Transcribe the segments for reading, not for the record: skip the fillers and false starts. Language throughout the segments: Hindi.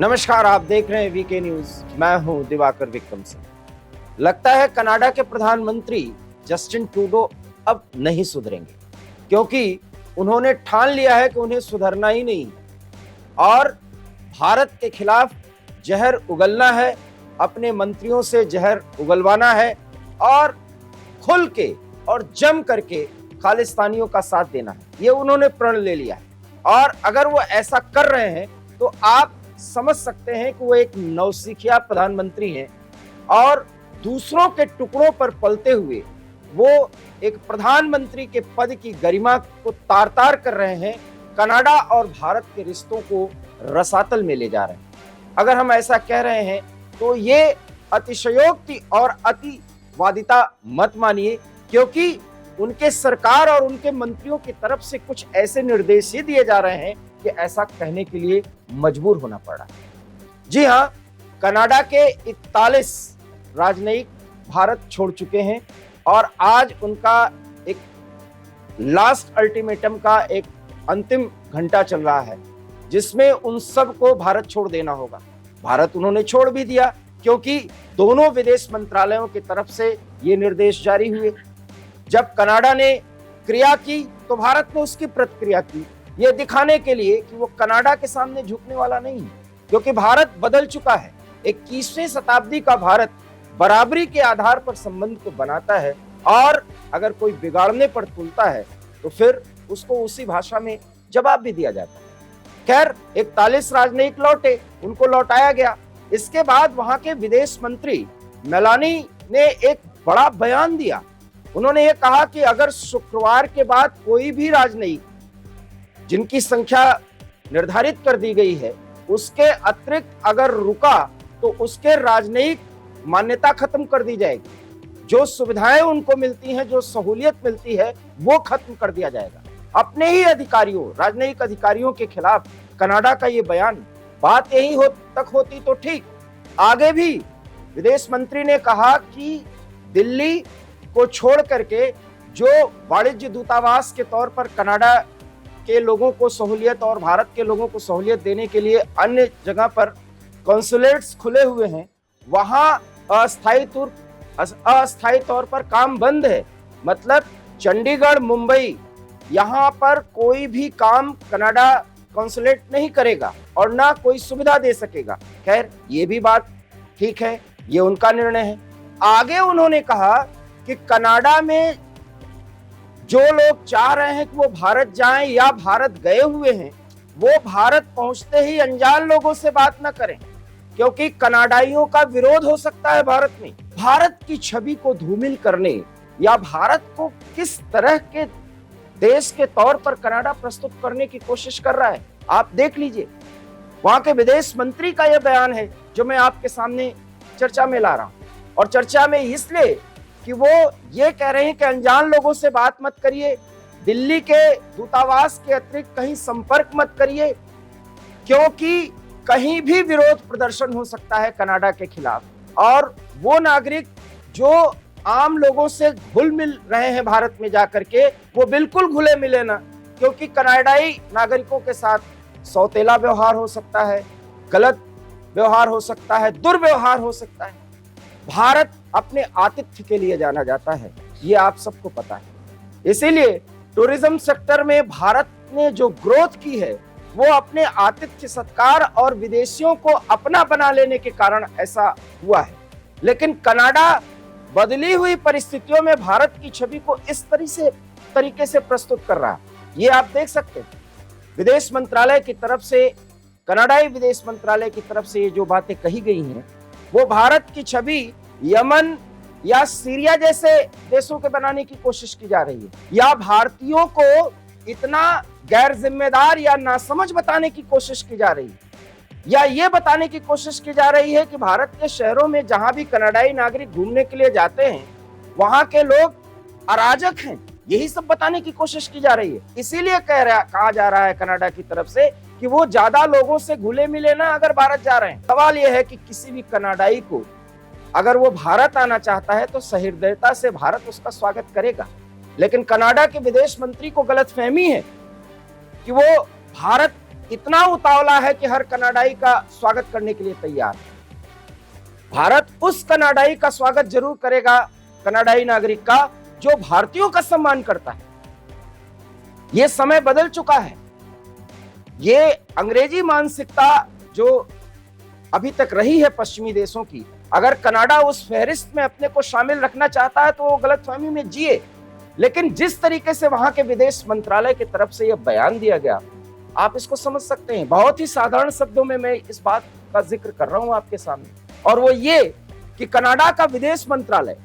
नमस्कार, आप देख रहे हैं वीके न्यूज। मैं हूं दिवाकर विक्रम सिंह। लगता है कनाडा के प्रधानमंत्री जस्टिन ट्रूडो अब नहीं सुधरेंगे, क्योंकि उन्होंने ठान लिया है कि उन्हें सुधरना ही नहीं और भारत के खिलाफ जहर उगलना है, अपने मंत्रियों से जहर उगलवाना है और खुल के और जम करके खालिस्तानियों का साथ देना है। ये उन्होंने प्रण ले लिया है और अगर वो ऐसा कर रहे हैं तो आप समझ सकते हैं कि वो एक नौसिखिया प्रधानमंत्री हैं और दूसरों के टुकड़ों पर पलते हुए वो एक प्रधानमंत्री के पद की गरिमा को तार तार कर रहे हैं। कनाडा और भारत के रिश्तों को रसातल में ले जा रहे हैं। अगर हम ऐसा कह रहे हैं तो ये अतिशयोक्ति और अतिवादिता मत मानिए, क्योंकि उनके सरकार और उनके मंत्रियों की तरफ से कुछ ऐसे निर्देश ही दिए जा रहे हैं कि ऐसा कहने के लिए मजबूर होना पड़ रहा है। जी हाँ, कनाडा के 41 राजनयिक भारत छोड़ चुके हैं और आज उनका एक लास्ट अल्टीमेटम का एक अंतिम घंटा चल रहा है, जिसमें उन सब को भारत छोड़ देना होगा। भारत उन्होंने छोड़ भी दिया, क्योंकि दोनों विदेश मंत्रालयों की तरफ से ये निर्देश जारी हुए। जब कनाडा ने क्रिया की तो भारत ने उसकी प्रतिक्रिया की, ये दिखाने के लिए कि वो कनाडा के सामने झुकने वाला नहीं है, क्योंकि भारत बदल चुका है। 21वीं शताब्दी का भारत बराबरी के आधार पर संबंध को बनाता है और अगर कोई बिगाड़ने पर तुलता है तो फिर उसको उसी भाषा में जवाब भी दिया जाता है। खैर, 41 राजनयिक लौटे, उनको लौटाया गया। इसके बाद वहां के विदेश मंत्री मेलानी ने एक बड़ा बयान दिया। उन्होंने ये कहा कि अगर शुक्रवार के बाद कोई भी राजनयिक जिनकी संख्या निर्धारित कर दी गई है उसके अतिरिक्त अगर रुका तो उसके राजनयिक मान्यता खत्म कर दी जाएगी। जो सुविधाएं उनको मिलती हैं, जो सहूलियत मिलती है, वो खत्म कर दिया जाएगा। अपने ही अधिकारियों, राजनयिक अधिकारियों के खिलाफ कनाडा का ये बयान। बात यही तक होती तो ठीक। आगे भी विदेश मंत्री ने कहा कि दिल्ली को छोड़ करके जो वाणिज्य दूतावास के तौर पर कनाडा के लोगों को सहूलियत और भारत के लोगों को सहूलियत देने के लिए अन्य जगह पर कॉन्सुलेट्स खुले हुए हैं, वहां अस्थायी तौर पर काम बंद है। मतलब चंडीगढ़, मुंबई, यहां पर कोई भी काम कनाडा कॉन्सुलेट नहीं करेगा और ना कोई सुविधा दे सकेगा। खैर, ये भी बात ठीक है, ये उनका निर्णय है। आगे उन्होंने कहा कि कनाडा में जो लोग चाह रहे हैं कि वो भारत जाएं या भारत गए हुए हैं, वो भारत पहुंचते ही अनजान लोगों से बात न करें, क्योंकि कनाडाइयों का विरोध हो सकता है भारत में। भारत की छवि को धूमिल करने या भारत को किस तरह के देश के तौर पर कनाडा प्रस्तुत करने की कोशिश कर रहा है, आप देख लीजिए। वहां के विदेश मंत्री का यह बयान है जो मैं आपके सामने चर्चा में ला रहा हूं। और चर्चा में इसलिए कि वो ये कह रहे हैं कि अनजान लोगों से बात मत करिए, दिल्ली के दूतावास के अतिरिक्त कहीं संपर्क मत करिए, क्योंकि कहीं भी विरोध प्रदर्शन हो सकता है कनाडा के खिलाफ। और वो नागरिक जो आम लोगों से घुल मिल रहे हैं भारत में जाकर के, वो बिल्कुल घुले मिले ना, क्योंकि कनाडाई नागरिकों के साथ सौतेला व्यवहार हो सकता है, गलत व्यवहार हो सकता है, दुर्व्यवहार हो सकता है। भारत अपने आतिथ्य के लिए जाना जाता है, ये आप सबको पता है। इसीलिए टूरिज्म सेक्टर में भारत ने जो ग्रोथ की है वो अपने आतिथ्य सत्कार और विदेशियों को अपना बना लेने के कारण ऐसा हुआ है। लेकिन कनाडा बदली हुई परिस्थितियों में भारत की छवि को इस तरीके से प्रस्तुत कर रहा है। ये आप देख सकते हैं विदेश मंत्रालय की तरफ से, कनाडाई विदेश मंत्रालय की तरफ से ये जो बातें कही गई हैं, वो भारत की छवि यमन या सीरिया जैसे देशों के बनाने की कोशिश की जा रही है, या भारतीयों को इतना गैर जिम्मेदार या नासमझ बताने की कोशिश की जा रही है, या ये बताने की कोशिश की जा रही है कि भारत के शहरों में जहां भी कनाडाई नागरिक घूमने के लिए जाते हैं वहां के लोग अराजक हैं। यही सब बताने की कोशिश की जा रही है। इसीलिए कहा जा रहा है कनाडा की तरफ से कि वो ज्यादा लोगों से घुले मिले ना अगर भारत जा रहे हैं। सवाल यह है कि किसी भी कनाडाई को अगर वो भारत आना चाहता है तो सहृदयता से भारत उसका स्वागत करेगा। लेकिन कनाडा के विदेश मंत्री को गलतफहमी है कि वो भारत इतना उतावला है कि हर कनाडाई का स्वागत करने के लिए तैयार है। भारत उस कनाडाई का स्वागत जरूर करेगा, कनाडाई नागरिक का, जो भारतीयों का सम्मान करता है। यह समय बदल चुका है। ये अंग्रेजी मानसिकता जो अभी तक रही है पश्चिमी देशों की, अगर कनाडा उस फहरिस्त में अपने को शामिल रखना चाहता है तो वो गलतफहमी में जिए। लेकिन जिस तरीके से वहां के विदेश मंत्रालय की तरफ से यह बयान दिया गया, आप इसको समझ सकते हैं। बहुत ही साधारण शब्दों में मैं इस बात का जिक्र कर रहा हूं आपके सामने, और वो ये कि कनाडा का विदेश मंत्रालय,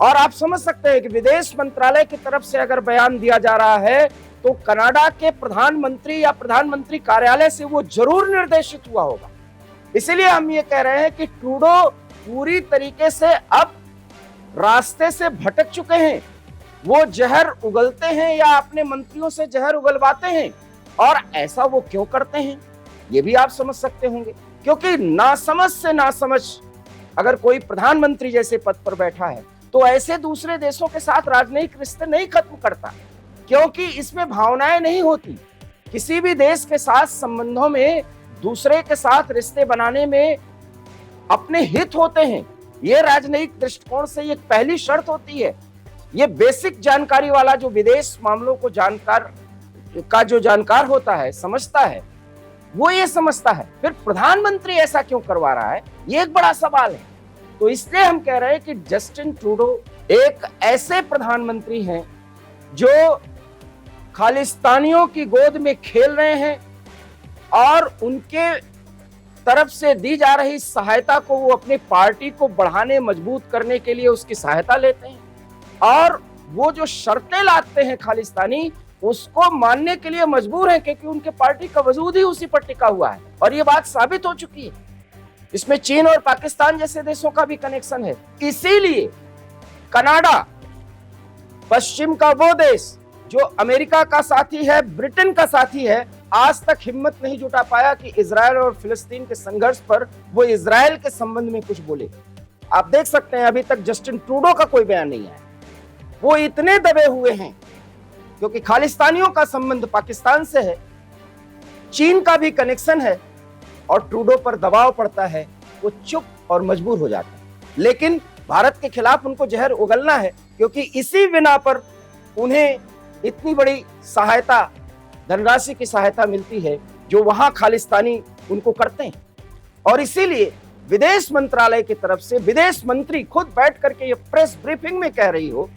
और आप समझ सकते हैं कि विदेश मंत्रालय की तरफ से अगर बयान दिया जा रहा है तो कनाडा के प्रधानमंत्री या प्रधानमंत्री कार्यालय से वो जरूर निर्देशित हुआ होगा। इसीलिए हम ये कह रहे हैं कि ट्रूडो पूरी तरीके से अब रास्ते से भटक चुके हैं। वो जहर उगलते हैं या अपने मंत्रियों से जहर उगलवाते हैं, और ऐसा वो क्यों करते हैं ये भी आप समझ सकते होंगे। क्योंकि नासमझ से नासमझ अगर कोई प्रधानमंत्री जैसे पद पर बैठा है तो ऐसे दूसरे देशों के साथ राजनयिक रिश्ते नहीं खत्म करता, क्योंकि इसमें भावनाएं नहीं होती। किसी भी देश के साथ संबंधों में दूसरे के साथ रिश्ते बनाने में अपने हित होते हैं। ये राजनयिक दृष्टिकोण से ये पहली शर्त होती है। ये बेसिक जानकारी वाला जो विदेश मामलों को जानकार होता है, समझता है, वो ये समझता है। फिर प्रधानमंत्री ऐसा क्यों करवा रहा है, ये एक बड़ा सवाल है। तो इसलिए हम कह रहे हैं कि जस्टिन ट्रूडो एक ऐसे प्रधानमंत्री हैं जो खालिस्तानियों की गोद में खेल रहे हैं, और उनके तरफ से दी जा रही सहायता को वो अपनी पार्टी को बढ़ाने, मजबूत करने के लिए उसकी सहायता लेते हैं, और वो जो शर्तें लाते हैं खालिस्तानी, उसको मानने के लिए मजबूर है, क्योंकि उनके पार्टी का वजूद ही उसी पर टिका हुआ है। और ये बात साबित हो चुकी है। इसमें चीन और पाकिस्तान जैसे देशों का भी कनेक्शन है। इसीलिए कनाडा, पश्चिम का वो देश जो अमेरिका का साथी है, ब्रिटेन का साथी है, आज तक हिम्मत नहीं जुटा पाया कि इजराइल और फिलिस्तीन के संघर्ष पर वो इजराइल के संबंध में कुछ बोले। आप देख सकते हैं अभी तक जस्टिन ट्रूडो का कोई बयान नहीं आया। वो इतने दबे हुए हैं क्योंकि खालिस्तानियों का संबंध पाकिस्तान से है, चीन का भी कनेक्शन है, और ट्रूडो पर दबाव पड़ता है, वो चुप और मजबूर हो जाते हैं। लेकिन भारत के खिलाफ उनको जहर उगलना है, क्योंकि इसी बिना पर उन्हें इतनी बड़ी सहायता, धनराशि की सहायता मिलती है जो वहां खालिस्तानी उनको करते हैं। और इसीलिए विदेश मंत्रालय की तरफ से विदेश मंत्री खुद बैठ करके ये प्रेस ब्रीफिंग में कह रही हो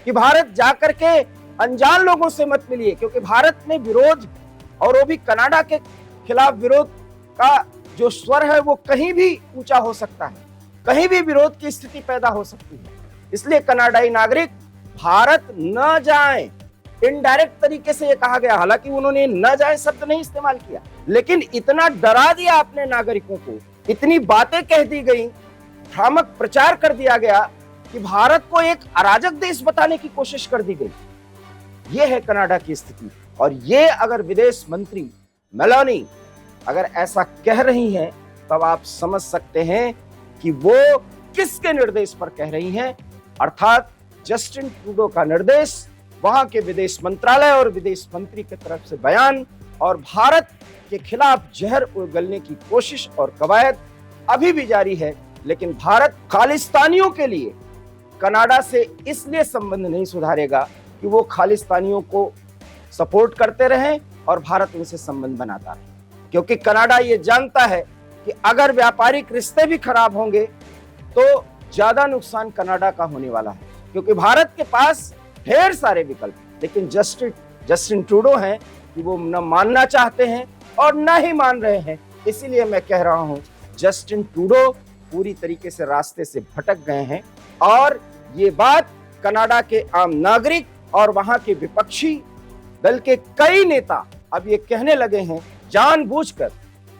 कि भारत जाकर के अनजान लोगों से मत मिलिए, क्योंकि भारत में विरोध, और वो भी कनाडा के खिलाफ विरोध का जो स्वर है वो कहीं भी ऊंचा हो सकता है, कहीं भी विरोध की स्थिति पैदा हो सकती है। इसलिए कनाडाई नागरिक भारत न जाएं, इनडायरेक्ट तरीके से ये कहा गया। हालांकि उन्होंने न जाए शब्द नहीं इस्तेमाल किया, लेकिन इतना डरा दिया अपने नागरिकों को, इतनी बातें कह दी गई, भ्रामक प्रचार कर दिया गया कि भारत को एक अराजक देश बताने की कोशिश कर दी गई। ये है कनाडा की स्थिति। और ये अगर विदेश मंत्री मेलानी अगर ऐसा कह रही हैं, तब आप समझ सकते हैं कि वो किसके निर्देश पर कह रही हैं, अर्थात जस्टिन ट्रूडो का निर्देश, वहां के विदेश मंत्रालय और विदेश मंत्री की तरफ से बयान, और भारत के खिलाफ जहर उगलने की कोशिश और कवायद अभी भी जारी है। लेकिन भारत खालिस्तानियों के लिए कनाडा से इसलिए संबंध नहीं सुधारेगा कि वो खालिस्तानियों को सपोर्ट करते रहें और भारत उनसे संबंध बनाता रहे, क्योंकि कनाडा ये जानता है कि अगर व्यापारिक रिश्ते भी खराब होंगे तो ज्यादा नुकसान कनाडा का होने वाला है, क्योंकि भारत के पास ढेर सारे विकल्प, लेकिन जस्टिन ट्रूडो हैं कि वो न मानना चाहते हैं और न ही मान रहे हैं। इसीलिए मैं कह रहा हूं, जस्टिन ट्रूडो पूरी तरीके से रास्ते से भटक गए हैं, और ये बात कनाडा के आम नागरिक और वहां के विपक्षी दल के कई नेता अब ये कहने लगे हैं, जानबूझकर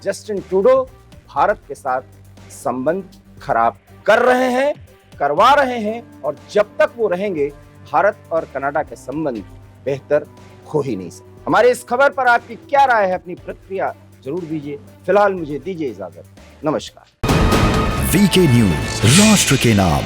जस्टिन ट्रूडो भारत के साथ संबंध खराब कर रहे हैं, करवा रहे हैं, और जब तक वो रहेंगे भारत और कनाडा के संबंध बेहतर हो ही नहीं सकते। हमारे इस खबर पर आपकी क्या राय है, अपनी प्रतिक्रिया जरूर दीजिए। फिलहाल मुझे दीजिए इजाजत, नमस्कार। वीके न्यूज, राष्ट्र के नाम।